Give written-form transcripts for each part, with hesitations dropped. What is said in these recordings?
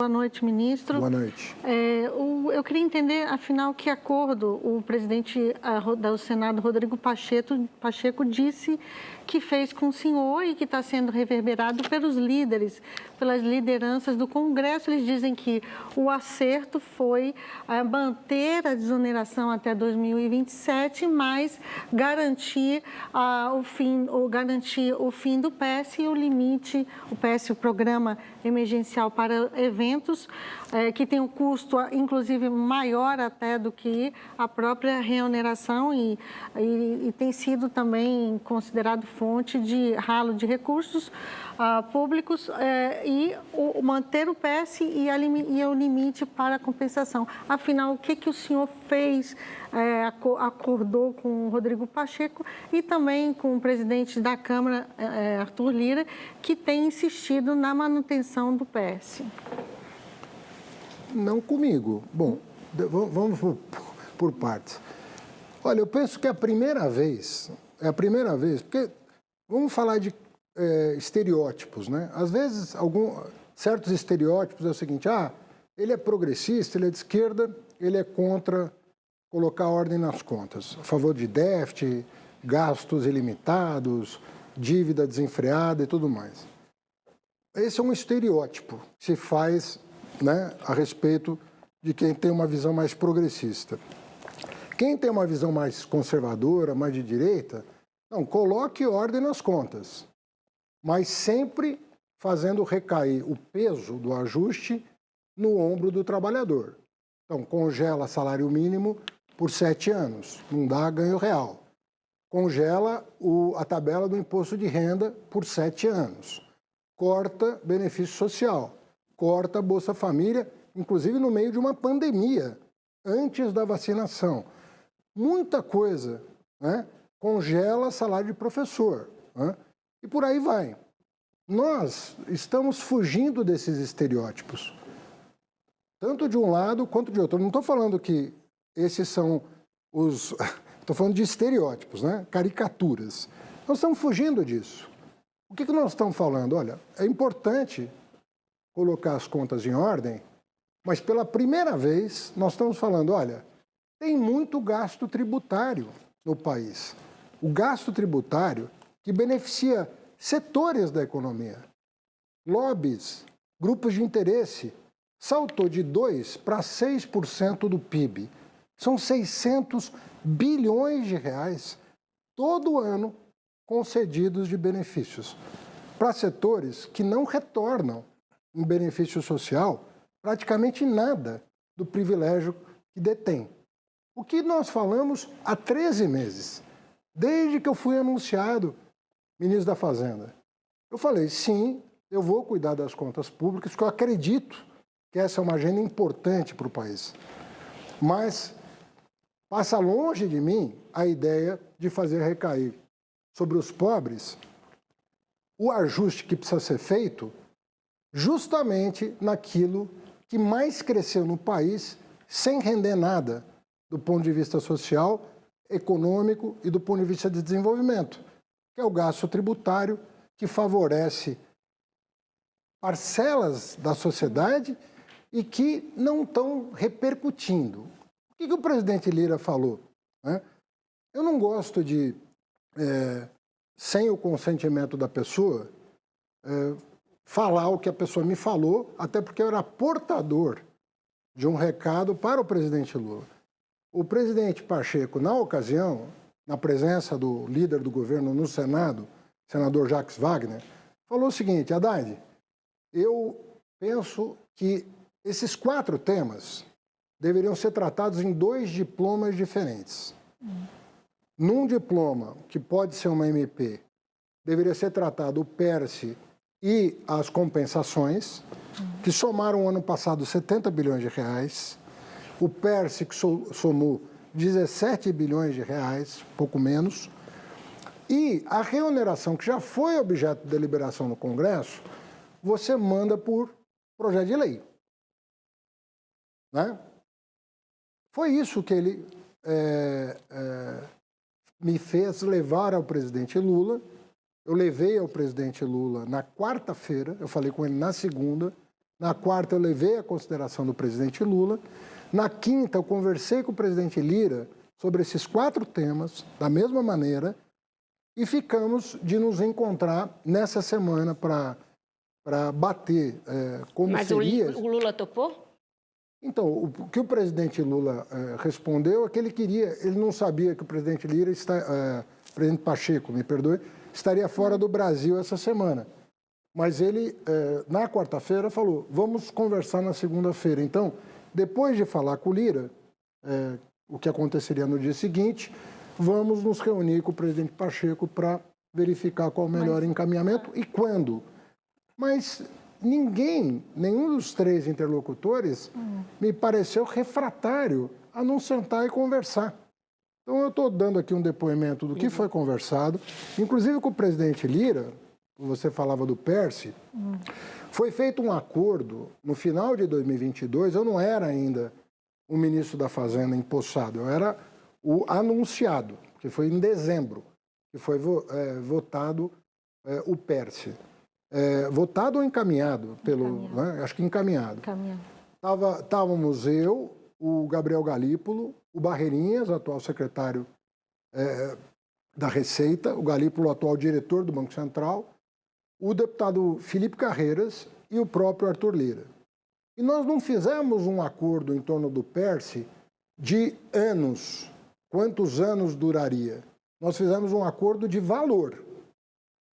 Boa noite, ministro. Boa noite. Eu queria entender, afinal, que acordo o presidente do Senado, Rodrigo Pacheco, disse que fez com o senhor e que está sendo reverberado pelos líderes, pelas lideranças do Congresso. Eles dizem que o acerto foi manter a desoneração até 2027, mas garantir o fim do PES e o limite, o PES, o Programa Emergencial para Eventos, que tem um custo, inclusive, maior até do que a própria reoneração e tem sido também considerado fonte de ralo de recursos públicos e manter o PES e o limite para a compensação. Afinal, o que o senhor fez, acordou com o Rodrigo Pacheco e também com o presidente da Câmara, Arthur Lira, que tem insistido na manutenção do PES? Não comigo. Bom, vamos por partes. Olha, eu penso que é a primeira vez, porque vamos falar de estereótipos, né? Às vezes, certos estereótipos é o seguinte, ele é progressista, ele é de esquerda, ele é contra colocar ordem nas contas, a favor de déficit, gastos ilimitados, dívida desenfreada e tudo mais. Esse é um estereótipo que se faz, né, a respeito de quem tem uma visão mais progressista. Quem tem uma visão mais conservadora, mais de direita, não, coloque ordem nas contas, mas sempre fazendo recair o peso do ajuste no ombro do trabalhador. Então, congela salário mínimo por 7 anos, não dá ganho real. Congela a tabela do imposto de renda por 7 anos. Corta benefício social, corta Bolsa Família, inclusive no meio de uma pandemia, antes da vacinação. Muita coisa, né? Congela salário de professor, né? E por aí vai. Nós estamos fugindo desses estereótipos, tanto de um lado quanto de outro. Eu não estou falando que esses são os... Estou falando de estereótipos, né? Caricaturas. Nós estamos fugindo disso. O que nós estamos falando? Olha, é importante colocar as contas em ordem, mas pela primeira vez nós estamos falando, olha, tem muito gasto tributário no país. O gasto tributário que beneficia setores da economia, lobbies, grupos de interesse, saltou de 2% para 6% do PIB. São 600 bilhões de reais todo ano concedidos de benefícios para setores que não retornam em benefício social praticamente nada do privilégio que detém. O que nós falamos há 13 meses, desde que eu fui anunciado ministro da Fazenda. Eu falei, sim, eu vou cuidar das contas públicas, porque eu acredito que essa é uma agenda importante para o país. Mas passa longe de mim a ideia de fazer recair sobre os pobres o ajuste que precisa ser feito justamente naquilo que mais cresceu no país sem render nada do ponto de vista social, econômico e do ponto de vista de desenvolvimento, que é o gasto tributário que favorece parcelas da sociedade e que não estão repercutindo. O que o presidente Lira falou? Eu não gosto de, sem o consentimento da pessoa, falar o que a pessoa me falou, até porque eu era portador de um recado para o presidente Lula. O presidente Pacheco, na ocasião, na presença do líder do governo no Senado, senador Jacques Wagner, falou o seguinte, Haddad, eu penso que esses 4 temas deveriam ser tratados em 2 diplomas diferentes. Num diploma, que pode ser uma MP, deveria ser tratado o PERSE e as compensações, que somaram ano passado 70 bilhões de reais, o PERSE que somou 17 bilhões de reais, pouco menos, e a reoneração, que já foi objeto de deliberação no Congresso, você manda por projeto de lei. Né? Foi isso que ele me fez levar ao presidente Lula. Eu levei ao presidente Lula na quarta-feira, eu falei com ele na segunda, Na quarta, eu levei a consideração do presidente Lula. Na quinta, eu conversei com o presidente Lira sobre esses 4 temas, da mesma maneira, e ficamos de nos encontrar nessa semana para bater como seria... Mas o Lula topou? Então, o que o presidente Lula respondeu é que ele não sabia que o presidente Lira, presidente Pacheco, me perdoe, estaria fora do Brasil essa semana. Mas ele, na quarta-feira, falou, vamos conversar na segunda-feira. Então, depois de falar com o Lira, o que aconteceria no dia seguinte, vamos nos reunir com o presidente Pacheco para verificar qual o melhor encaminhamento e quando. Mas nenhum dos 3 interlocutores me pareceu refratário a não sentar e conversar. Então, eu estou dando aqui um depoimento do que foi conversado, inclusive com o presidente Lira, você falava do PERSE, foi feito um acordo no final de 2022, eu não era ainda o ministro da Fazenda empossado, eu era o anunciado, que foi em dezembro, que foi votado o PERSE. Votado ou encaminhado? Né? Acho que encaminhado. Estávamos eu, o Gabriel Galípolo, o Barreirinhas, atual secretário da Receita, o Galípolo, atual diretor do Banco Central, o deputado Felipe Carreiras e o próprio Arthur Lira. E nós não fizemos um acordo em torno do PERSE de anos, quantos anos duraria. Nós fizemos um acordo de valor.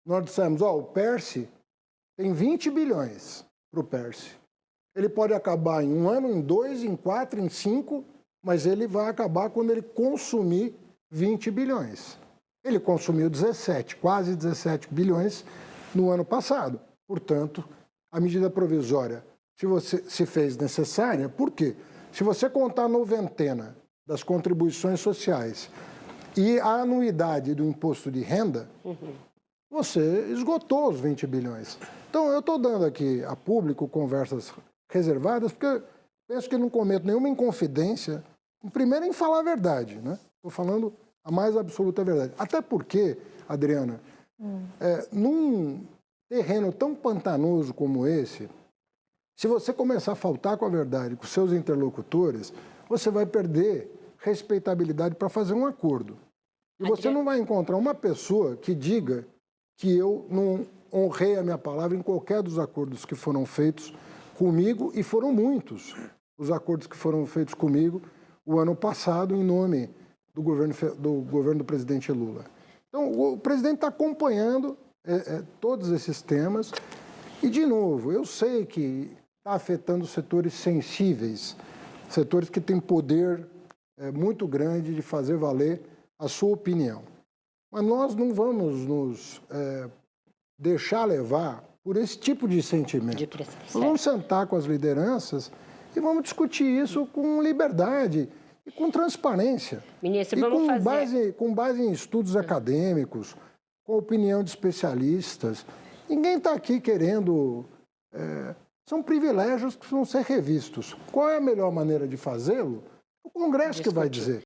Nós dissemos, o PERSE tem 20 bilhões para o PERSE. Ele pode acabar em 1 ano, em 2, em 4, em 5, mas ele vai acabar quando ele consumir 20 bilhões. Ele consumiu 17, quase 17 bilhões no ano passado. Portanto, a medida provisória se fez necessária, por quê? Se você contar a noventena das contribuições sociais e a anuidade do imposto de renda, você esgotou os 20 bilhões. Então, eu estou dando aqui a público conversas reservadas, porque eu penso que não cometo nenhuma inconfidência, primeiro em falar a verdade, né? Estou falando a mais absoluta verdade. Até porque, Adriana, num terreno tão pantanoso como esse, se você começar a faltar com a verdade com seus interlocutores, você vai perder respeitabilidade para fazer um acordo. E você não vai encontrar uma pessoa que diga que eu não honrei a minha palavra em qualquer dos acordos que foram feitos comigo, e foram muitos os acordos que foram feitos comigo o ano passado em nome do governo do presidente Lula. Então, o presidente está acompanhando todos esses temas e, de novo, eu sei que está afetando setores sensíveis, setores que têm poder muito grande de fazer valer a sua opinião. Mas nós não vamos nos deixar levar por esse tipo de sentimento. Nós vamos sentar com as lideranças e vamos discutir isso com liberdade e com transparência. Ministro, com base em estudos acadêmicos, com a opinião de especialistas. Ninguém está aqui querendo... são privilégios que vão ser revistos. Qual é a melhor maneira de fazê-lo? O Congresso que vai dizer.